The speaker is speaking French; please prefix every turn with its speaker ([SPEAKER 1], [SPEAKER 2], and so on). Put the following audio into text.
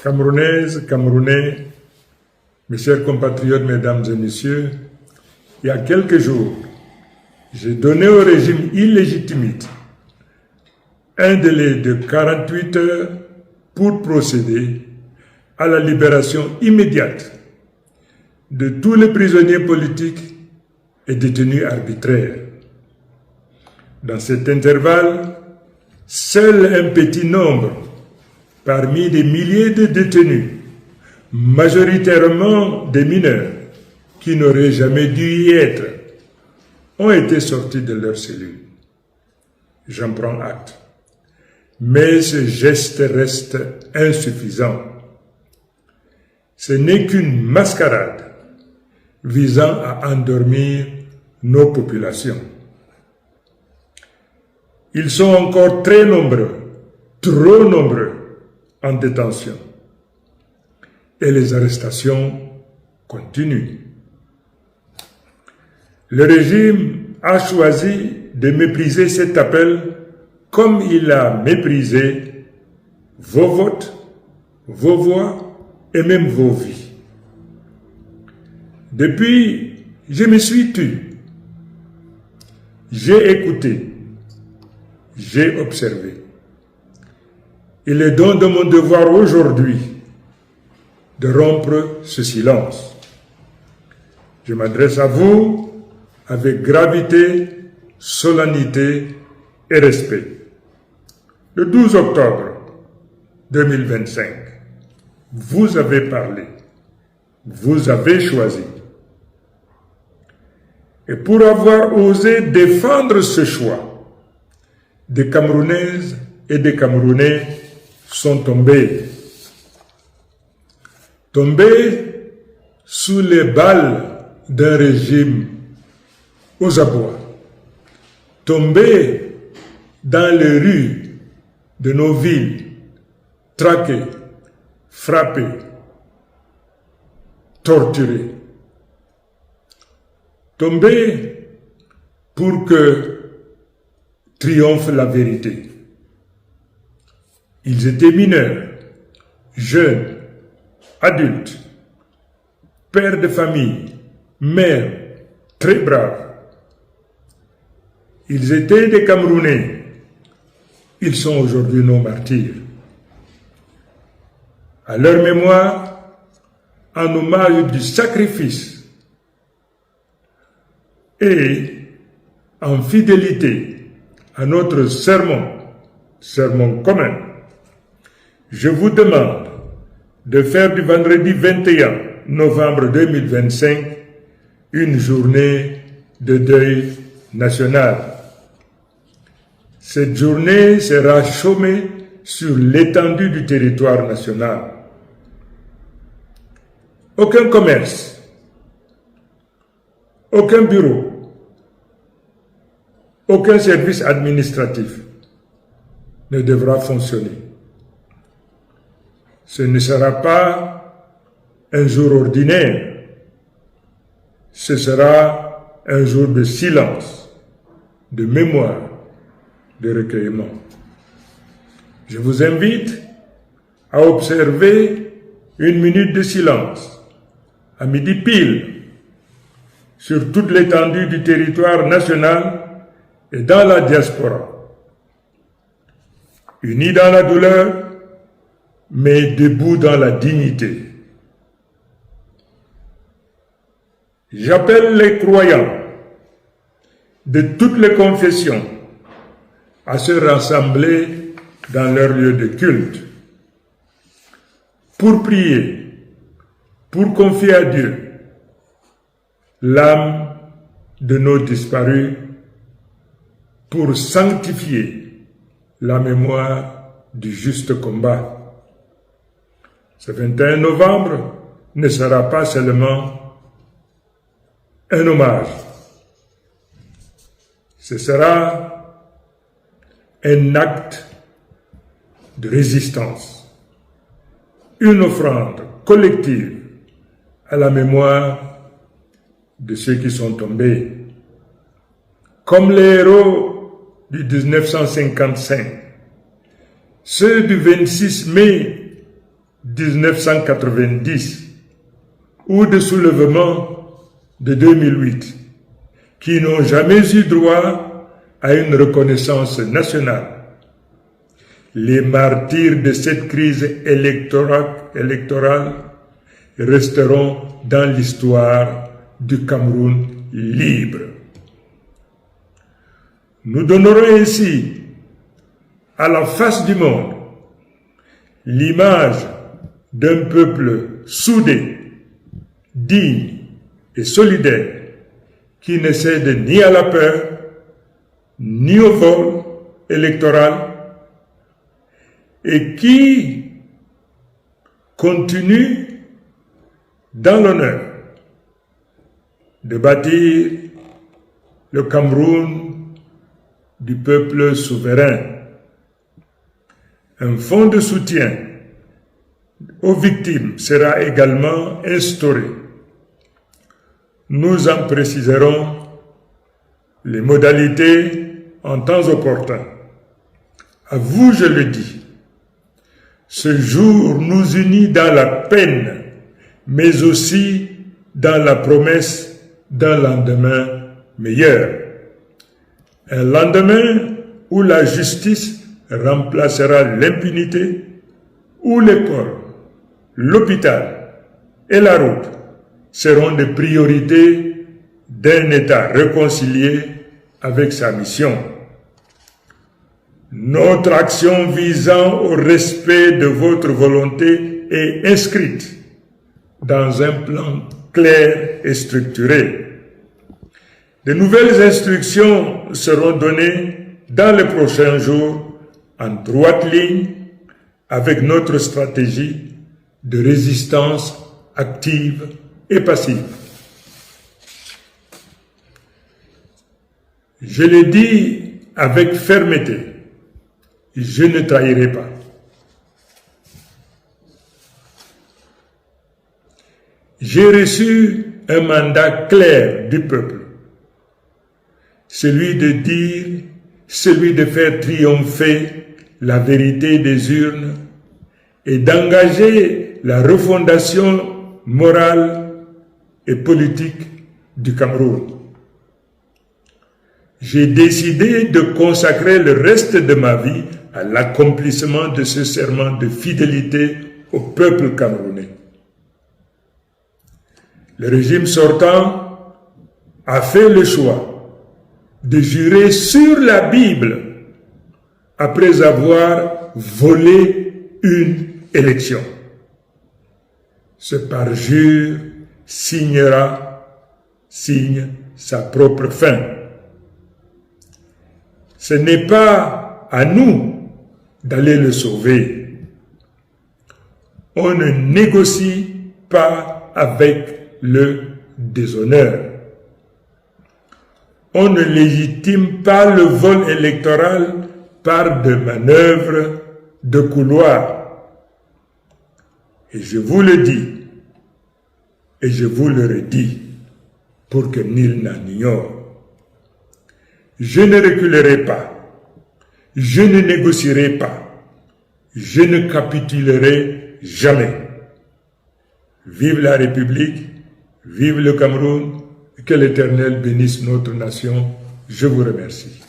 [SPEAKER 1] Camerounaises, Camerounais, mes chers compatriotes, mesdames et messieurs, il y a quelques jours, j'ai donné au régime illégitimiste un délai de 48 heures pour procéder à la libération immédiate de tous les prisonniers politiques et détenus arbitraires. Dans cet intervalle, seul un petit nombre, parmi des milliers de détenus, majoritairement des mineurs, qui n'auraient jamais dû y être, ont été sortis de leurs cellules. J'en prends acte. Mais ce geste reste insuffisant. Ce n'est qu'une mascarade visant à endormir nos populations. Ils sont encore très nombreux, trop nombreux, en détention. Et les arrestations continuent. Le régime a choisi de mépriser cet appel comme il a méprisé vos votes, vos voix et même vos vies. Depuis, je me suis tu. J'ai écouté. J'ai observé. Il est donc de mon devoir aujourd'hui de rompre ce silence. Je m'adresse à vous avec gravité, solennité et respect. Le 12 octobre 2025, vous avez parlé, vous avez choisi. Et pour avoir osé défendre ce choix, des Camerounaises et des Camerounais sont tombés. Tombés sous les balles d'un régime aux abois. Tombés dans les rues de nos villes, traqués, frappés, torturés. Tombés pour que triomphe la vérité. Ils étaient mineurs, jeunes, adultes, pères de famille, mères, très braves. Ils étaient des Camerounais. Ils sont aujourd'hui nos martyrs. À leur mémoire, en hommage du sacrifice et en fidélité à notre sermon commun, je vous demande de faire du vendredi 21 novembre 2025 une journée de deuil national. Cette journée sera chômée sur l'étendue du territoire national. Aucun commerce, aucun bureau, aucun service administratif ne devra fonctionner. Ce ne sera pas un jour ordinaire, ce sera un jour de silence, de mémoire, de recueillement. Je vous invite à observer une minute de silence à midi pile sur toute l'étendue du territoire national et dans la diaspora. Unis dans la douleur, mais debout dans la dignité. J'appelle les croyants de toutes les confessions à se rassembler dans leur lieu de culte pour prier, pour confier à Dieu l'âme de nos disparus, pour sanctifier la mémoire du juste combat. Ce 21 novembre ne sera pas seulement un hommage, ce sera un acte de résistance, une offrande collective à la mémoire de ceux qui sont tombés. Comme les héros du 1955, ceux du 26 mai 1990 ou de soulèvements de 2008 qui n'ont jamais eu droit à une reconnaissance nationale. Les martyrs de cette crise électorale resteront dans l'histoire du Cameroun libre. Nous donnerons ainsi à la face du monde l'image d'un peuple soudé, digne et solidaire qui ne cède ni à la peur, ni au vol électoral et qui continue dans l'honneur de bâtir le Cameroun du peuple souverain. Un fonds de soutien aux victimes sera également instauré. Nous en préciserons les modalités en temps opportun. À vous, je le dis, ce jour nous unit dans la peine, mais aussi dans la promesse d'un lendemain meilleur. Un lendemain où la justice remplacera l'impunité, où l'école, l'hôpital et la route seront des priorités d'un État réconcilié avec sa mission. Notre action visant au respect de votre volonté est inscrite dans un plan clair et structuré. De nouvelles instructions seront données dans les prochains jours en droite ligne avec notre stratégie de résistance active et passive. Je l'ai dit avec fermeté, je ne trahirai pas. J'ai reçu un mandat clair du peuple, celui de faire triompher la vérité des urnes et d'engager la refondation morale et politique du Cameroun. J'ai décidé de consacrer le reste de ma vie à l'accomplissement de ce serment de fidélité au peuple camerounais. Le régime sortant a fait le choix de jurer sur la Bible après avoir volé une élection. Ce parjure signe sa propre fin. Ce n'est pas à nous d'aller le sauver. On ne négocie pas avec le déshonneur. On ne légitime pas le vol électoral par des manœuvres de couloir. Et je vous le dis, et je vous le redis, pour que nul n'en ignore. Je ne reculerai pas, je ne négocierai pas, je ne capitulerai jamais. Vive la République, vive le Cameroun, que l'Éternel bénisse notre nation. Je vous remercie.